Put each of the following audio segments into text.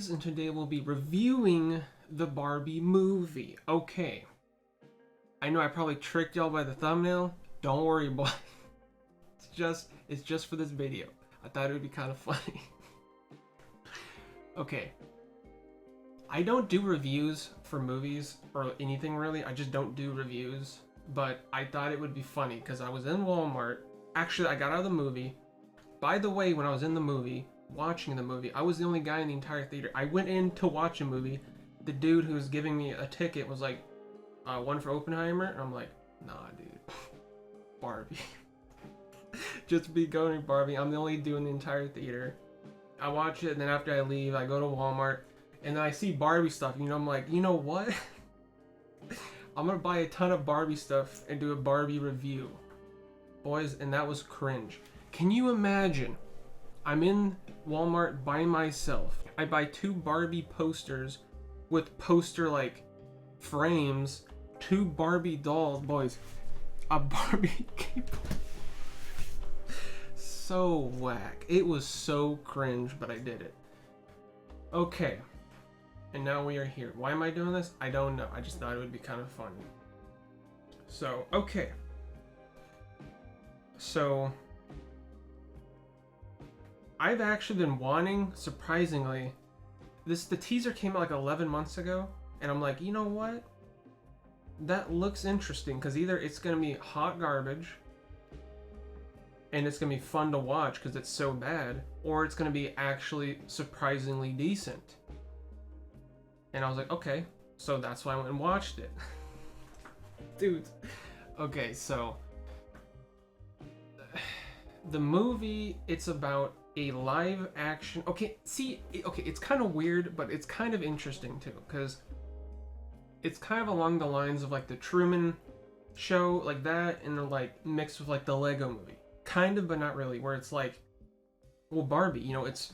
guys, and today we'll be reviewing the Barbie movie. Okay, I know I probably tricked y'all by the thumbnail. Don't worry, boy. It's just for this video. I thought it would be kind of funny. Okay, I don't do reviews for movies or anything really. I just don't do reviews. But I thought it would be funny because I was in Walmart. Actually, I got out of the movie. By the way, when I was in the movie, watching the movie, I was the only guy in the entire theater. I went in to watch a movie. The dude who was giving me a ticket was like, one for Oppenheimer, and I'm like, nah, dude. Barbie. Just be going to Barbie. I'm the only dude in the entire theater. I watch it, and then after I leave, I go to Walmart, and then I see Barbie stuff. You know, I'm like, you know what? I'm gonna buy a ton of Barbie stuff and do a Barbie review. Boys, and that was cringe. Can you imagine? I'm in Walmart by myself. I buy 2 Barbie posters with poster like frames, 2 Barbie dolls, boys, a Barbie keyboard. So whack. It was so cringe, but I did it. Okay. And now we are here. Why am I doing this? I don't know. I just thought it would be kind of fun. So, okay. So, I've actually been wanting, surprisingly, the teaser came out like 11 months ago, and I'm like, you know what? That looks interesting, because either it's going to be hot garbage, and it's going to be fun to watch because it's so bad, or it's going to be actually surprisingly decent. And I was like, okay, so that's why I went and watched it. Dude. Okay, so the movie, it's about a live action. Okay, see, okay, it's kind of weird, but it's kind of interesting too, because it's kind of along the lines of like the Truman Show, like that, and they're like mixed with like the Lego movie. Kind of, but not really, where it's like, well, Barbie, you know, it's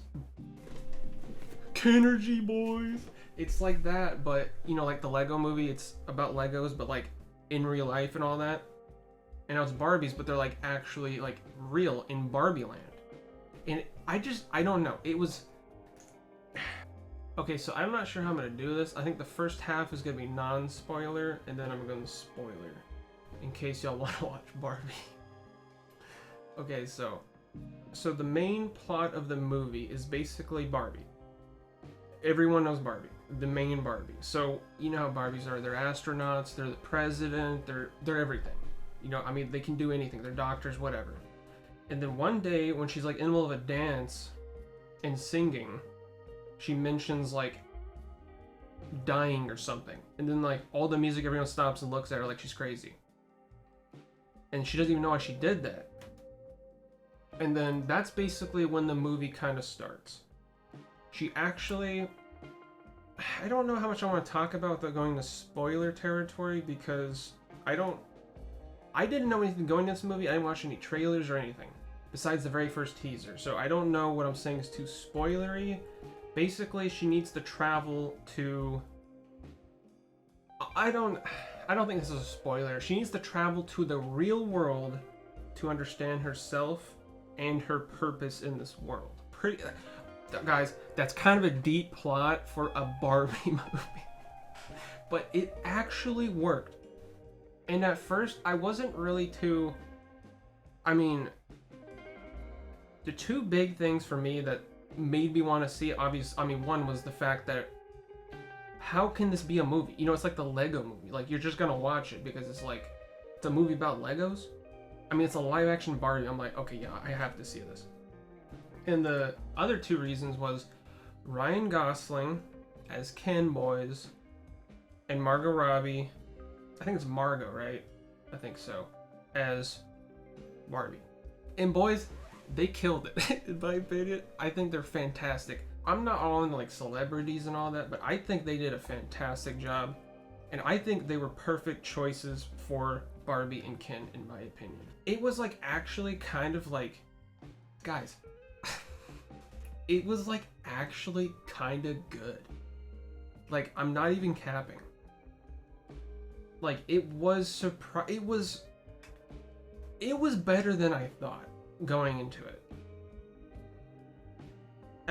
Kinergy, boys. It's like that, but you know, like the Lego movie, it's about Legos, but like in real life and all that. And now it's Barbies, but they're like actually like real in Barbie land. And I don't know. It was okay. So I'm not sure how I'm gonna do this. I think the first half is gonna be non-spoiler, and then I'm gonna spoiler in case y'all want to watch Barbie. Okay, so the main plot of the movie is basically Barbie. Everyone knows Barbie, the main Barbie. So you know how Barbies are. They're astronauts. They're the president. They're everything. You know, I mean, they can do anything. They're doctors, whatever. And then one day, when she's like in the middle of a dance and singing, she mentions like dying or something. And then like all the music, everyone stops and looks at her like she's crazy. And she doesn't even know why she did that. And then that's basically when the movie kind of starts. She actually, I don't know how much I want to talk about without going to spoiler territory, because I didn't know anything going into this movie. I didn't watch any trailers or anything besides the very first teaser. So I don't know what I'm saying is too spoilery. Basically, she needs to travel to, I don't think this is a spoiler. She needs to travel to the real world to understand herself and her purpose in this world. Guys, that's kind of a deep plot for a Barbie movie. But it actually worked. And at first, I wasn't really too... I mean, the 2 big things for me that made me want to see it, one was the fact that how can this be a movie? You know, it's like the Lego movie. Like, you're just gonna watch it because it's like, it's a movie about Legos. I mean, it's a live-action Barbie. I'm like, okay, yeah, I have to see this. And the other 2 reasons was Ryan Gosling as Ken, boys, and Margot Robbie, I think it's Margot, right? I think so, as Barbie. And boys, they killed it, in my opinion. I think they're fantastic. I'm not all into like celebrities and all that, but I think they did a fantastic job. And I think they were perfect choices for Barbie and Ken, in my opinion. It was like actually kind of like, guys, it was like actually kind of good. Like, I'm not even capping. Like, it was better than I thought going into it.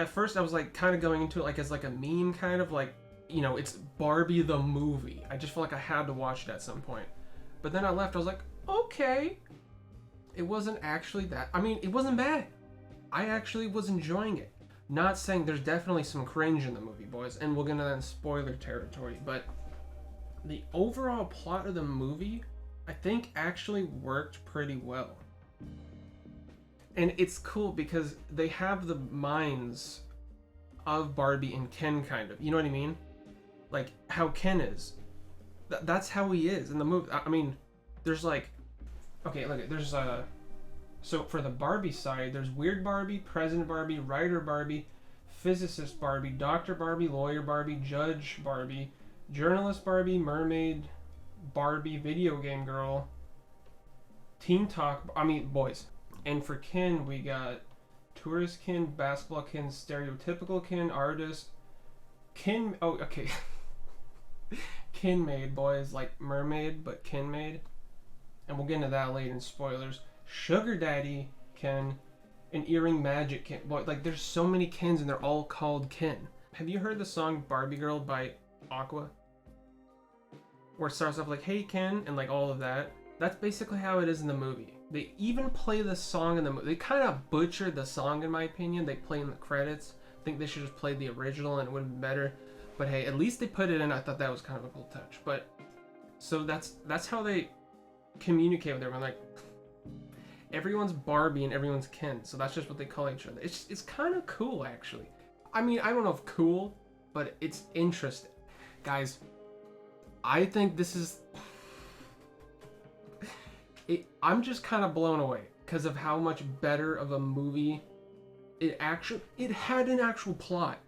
at first I was like kind of going into it like as like a meme, kind of like, you know, it's Barbie the movie. I just felt like I had to watch it at some point. But then I left, I was like, okay. It wasn't actually that, I mean, it wasn't bad. I actually was enjoying it. Not saying there's definitely some cringe in the movie, boys, and we'll get into that in spoiler territory, but the overall plot of the movie, I think, actually worked pretty well. And it's cool because they have the minds of Barbie and Ken, kind of. You know what I mean? Like, how Ken is. That's how he is in the movie. I mean, there's like... Okay, look, there's so for the Barbie side, there's Weird Barbie, President Barbie, Writer Barbie, Physicist Barbie, Doctor Barbie, Lawyer Barbie, Judge Barbie, Journalist Barbie, Mermaid Barbie, Video Game Girl, Teen Talk, boys. And for Ken, we got Tourist Ken, Basketball Ken, Stereotypical Ken, Artist, Ken, oh, okay. Ken Maid, boys, like Mermaid, but Ken Maid. And we'll get into that later in spoilers. Sugar Daddy Ken, and Earring Magic Ken. Boy, like, there's so many Kens and they're all called Ken. Have you heard the song Barbie Girl by Aqua? Where it starts off like, hey Ken, and like all of that. That's basically how it is in the movie. They even play the song in the movie. They kind of butchered the song, in my opinion. They play in the credits. I think they should have played the original and it would have been better. But hey, at least they put it in. I thought that was kind of a cool touch. But, so that's how they communicate with everyone. Like, everyone's Barbie and everyone's Ken, so that's just what they call each other. It's kind of cool, actually. I mean, I don't know if cool, but it's interesting. Guys, I think this is... I'm just kind of blown away because of how much better of a movie it had an actual plot.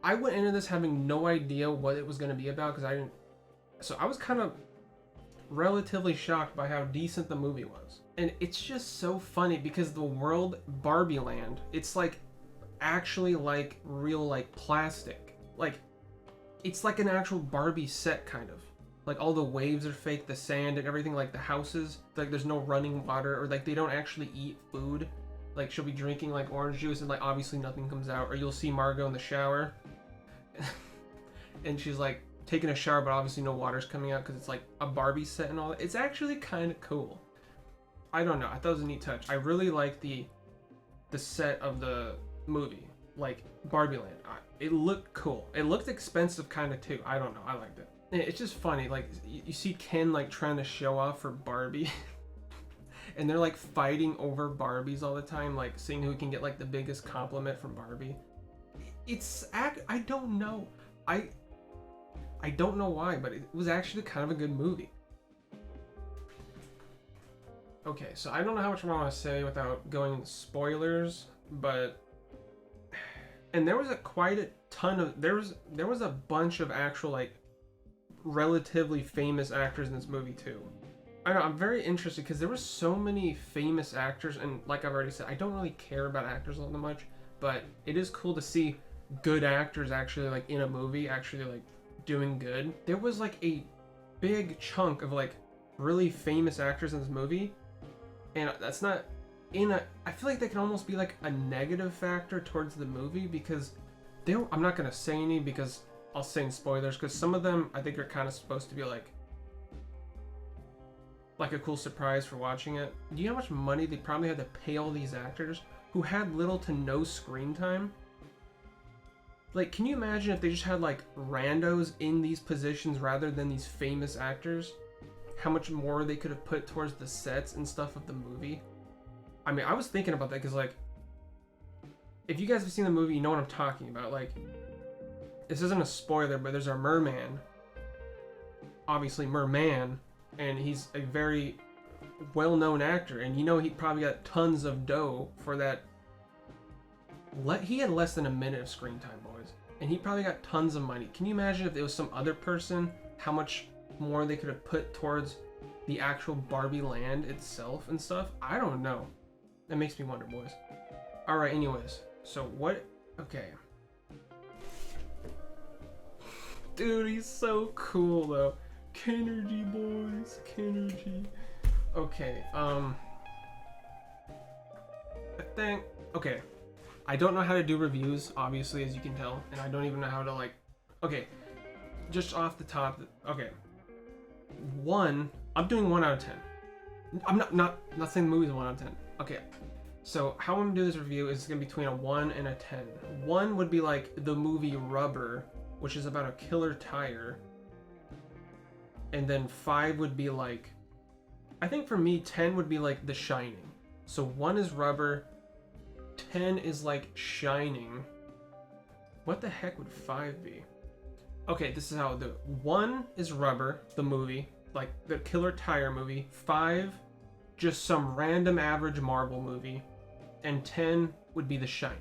I went into this having no idea what it was going to be about because so I was kind of relatively shocked by how decent the movie was. And it's just so funny because the world, Barbie Land, it's like actually like real like plastic. Like, it's like an actual Barbie set, kind of. Like, all the waves are fake, the sand and everything, like the houses, like there's no running water, or like they don't actually eat food. Like, she'll be drinking like orange juice and like obviously nothing comes out. Or you'll see Margot in the shower and she's like taking a shower, but obviously no water's coming out because it's like a Barbie set and all that. It's actually kind of cool. I don't know. I thought it was a neat touch. I really like the set of the movie, like Barbie Land. It looked cool. It looked expensive, kind of too. I don't know. I liked it. It's just funny. Like, you see Ken like trying to show off for Barbie, and they're like fighting over Barbies all the time, like seeing who can get like the biggest compliment from Barbie. I don't know. I don't know why, but it was actually kind of a good movie. Okay, so I don't know how much more I want to say without going into spoilers, but... And there was quite a ton of... There was a bunch of actual, like, relatively famous actors in this movie, too. I know, I'm very interested, because there were so many famous actors, and like I've already said, I don't really care about actors all that much, but it is cool to see good actors actually, like, in a movie, actually, like, doing good. There was, like, a big chunk of, like, really famous actors in this movie, and that's not I feel like they can almost be like a negative factor towards the movie because I'm not gonna say any because I'll say in spoilers, because some of them I think are kind of supposed to be like a cool surprise for watching it. Do you know how much money they probably had to pay all these actors who had little to no screen time? Like, can you imagine if they just had like randos in these positions rather than these famous actors? How much more they could have put towards the sets and stuff of the movie. I mean, I was thinking about that because, like, if you guys have seen the movie, you know what I'm talking about. Like, this isn't a spoiler, but there's our merman. Obviously, Merman, and he's a very well-known actor, and you know he probably got tons of dough for that. He had less than a minute of screen time, boys, and he probably got tons of money. Can you imagine if it was some other person, how much more they could have put towards the actual Barbie land itself and stuff? I don't know. That makes me wonder, boys. Alright, anyways. So what... Okay. Dude, he's so cool, though. Kenergy, boys. Kenergy. Okay, I think... Okay. I don't know how to do reviews, obviously, as you can tell, and I don't even know how to like. Okay, just off the top. Okay, I'm doing 1 out of 10. I'm not saying the movie's a 1 out of 10. Okay, so how I'm gonna do this review is gonna be between a 1 and a 10. 1 would be like the movie Rubber, which is about a killer tire, and then 5 would be like, I think for me 10 would be like The Shining. So 1 is Rubber, 10 is like Shining. What the heck would 5 be? Okay, this is how I'll do it. 1 is Rubber, the movie, like the killer tire movie. 5, just some random average Marvel movie. And 10 would be The Shining.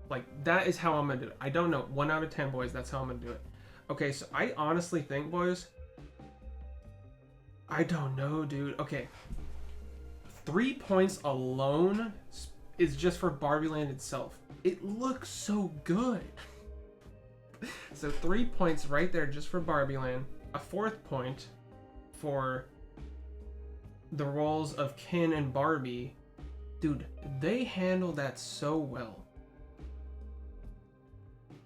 Like, that is how I'm gonna do it. I don't know. 1 out of 10, boys. That's how I'm gonna do it. Okay, so I honestly think, boys, I don't know, dude. Okay. 3 points alone is just for Barbie Land itself. It looks so good. So 3 points right there just for Barbie Land. A 4th point for the roles of Ken and Barbie. Dude, they handle that so well.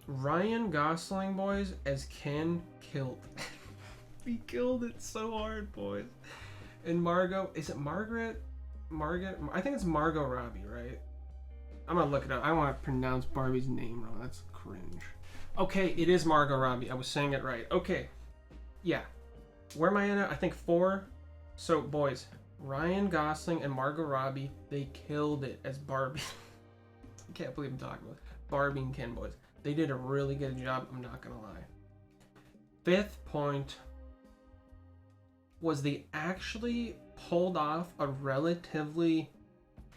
Ryan Gosling, boys, as Ken killed. He killed it so hard, boys. And Margot, is it Margaret? I think it's Margot Robbie, right? I'm gonna look it up. I don't want to pronounce Barbie's name wrong. That's cringe. Okay, it is Margot Robbie. I was saying it right. Okay. Yeah. Where am I at? I think 4. So, boys, Ryan Gosling and Margot Robbie, they killed it as Barbie. I can't believe I'm talking about Barbie and Ken, boys. They did a really good job, I'm not gonna lie. 5th point was they actually pulled off a relatively...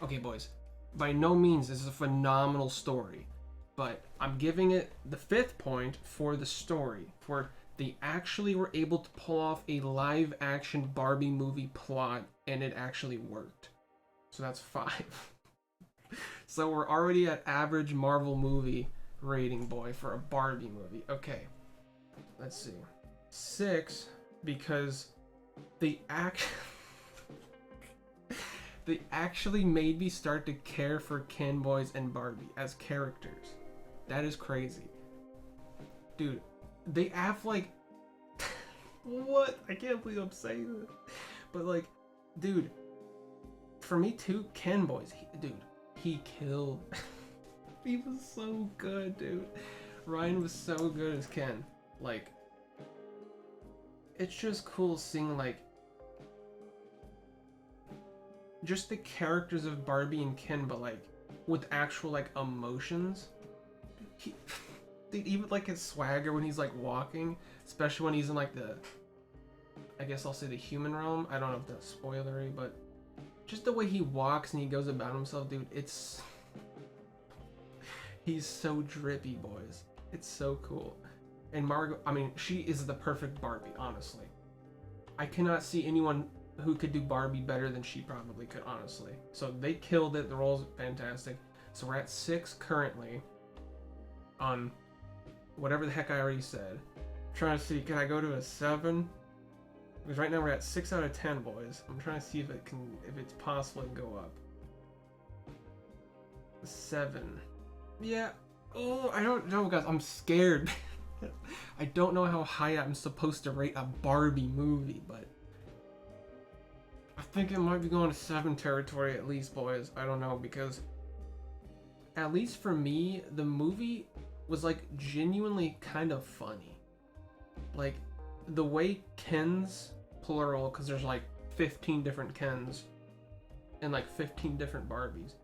Okay, boys, by no means this is a phenomenal story, but I'm giving it the 5th point for the story, for they actually were able to pull off a live action Barbie movie plot, and it actually worked. So that's 5. So we're already at average Marvel movie rating, boy, for a Barbie movie. Okay, let's see. 6, because they actually made me start to care for Ken, boys, and Barbie as characters. That is crazy. Dude, they have like... What? I can't believe I'm saying this. But like, dude, for me too, Ken, boys, he killed. He was so good, dude. Ryan was so good as Ken. Like, it's just cool seeing like just the characters of Barbie and Ken, but like with actual like emotions. Dude, even like his swagger when he's like walking, especially when he's in like the, I guess I'll say the human realm. I don't know if that's spoilery, but just the way he walks and he goes about himself, dude, he's so drippy, boys. It's so cool. And Margot, I mean, she is the perfect Barbie, honestly. I cannot see anyone who could do Barbie better than she probably could, honestly. So they killed it. The role's fantastic. So we're at 6 currently on whatever the heck I already said. I'm trying to see, can I go to a 7? Because right now we're at 6 out of 10, boys. I'm trying to see if it's possible to go up. 7. Yeah. Oh, I don't know, guys. I'm scared. I don't know how high I'm supposed to rate a Barbie movie, but I think it might be going to 7 territory at least, boys. I don't know, because at least for me, the movie was like genuinely kind of funny. Like the way Kens, plural, because there's like 15 different Kens and like 15 different Barbies,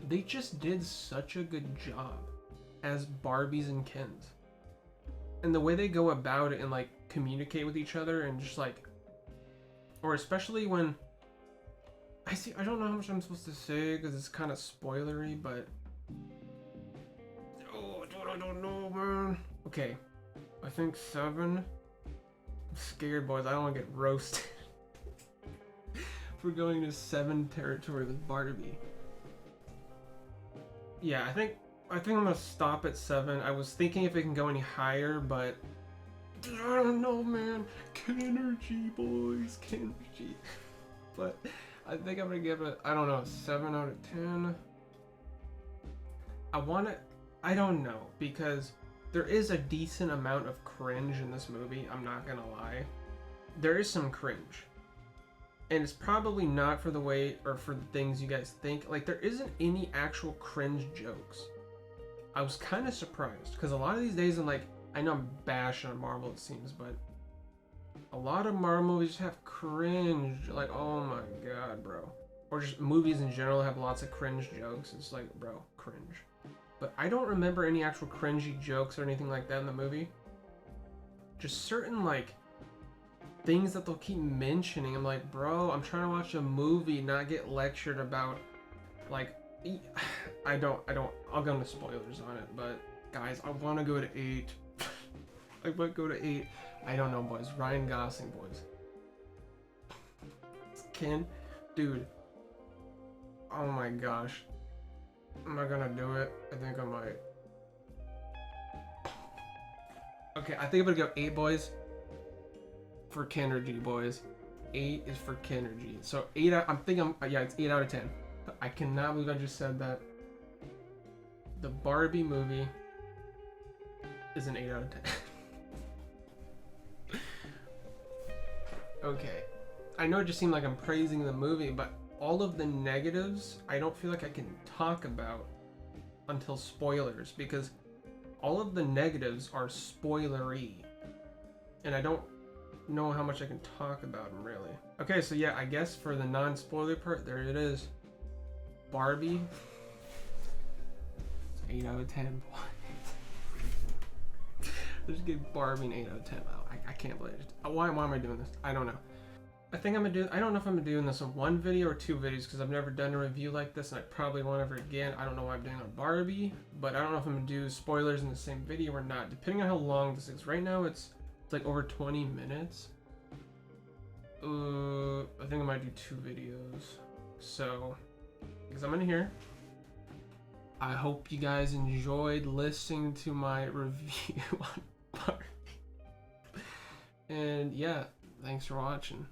they just did such a good job as Barbies and Kens. And the way they go about it and like communicate with each other and just like, or especially when I don't know how much I'm supposed to say because it's kind of spoilery, but oh, dude, I don't know, man. Okay, I think 7. I'm scared, boys. I don't want to get roasted. We're going to 7 territory with Barbie. Yeah, I think I'm gonna stop at 7. I was thinking if it can go any higher, but I don't know, man. Kenergy, boys, Kenergy. But I think I'm gonna give it, I don't know, 7 out of 10. I don't know, because there is a decent amount of cringe in this movie, I'm not gonna lie. There is some cringe. And it's probably not for the way, or for the things you guys think. Like, there isn't any actual cringe jokes. I was kind of surprised, because a lot of these days I'm like, I know I'm bashing on Marvel, it seems, but a lot of Marvel movies just have cringe. Like, oh my god, bro. Or just movies in general have lots of cringe jokes. It's like, bro, cringe. But I don't remember any actual cringy jokes or anything like that in the movie. Just certain, like, things that they'll keep mentioning. I'm like, bro, I'm trying to watch a movie, not get lectured about, like, I'll go into spoilers on it, but guys, I want to go to 8. I might go to 8. I don't know, boys. Ryan Gosling, boys. Ken, dude. Oh my gosh. Am I gonna do it? I think I might. Okay, I think I'm gonna go 8, boys. For Kennergy, boys. 8 is for Kennergy. So 8 yeah, it's 8 out of 10. I cannot believe I just said that. The Barbie movie is an 8 out of 10. Okay. I know it just seemed like I'm praising the movie, but all of the negatives I don't feel like I can talk about until spoilers, because all of the negatives are spoilery. And I don't know how much I can talk about them, really. Okay, so yeah, I guess for the non-spoiler part, there it is. Barbie. It's 8 out of 10. Just give Barbie an 8 out of 10. Oh, I can't believe it. Why am I doing this? I don't know. I think I'm gonna do. I don't know if I'm gonna doing this on 1 video or 2 videos, because I've never done a review like this, and I probably won't ever again. I don't know why I'm doing on Barbie, but I don't know if I'm gonna do spoilers in the same video or not, depending on how long this is. Right now, it's like over 20 minutes. I think I might do 2 videos. So, because I'm in here. I hope you guys enjoyed listening to my review on Barbie. And yeah, thanks for watching.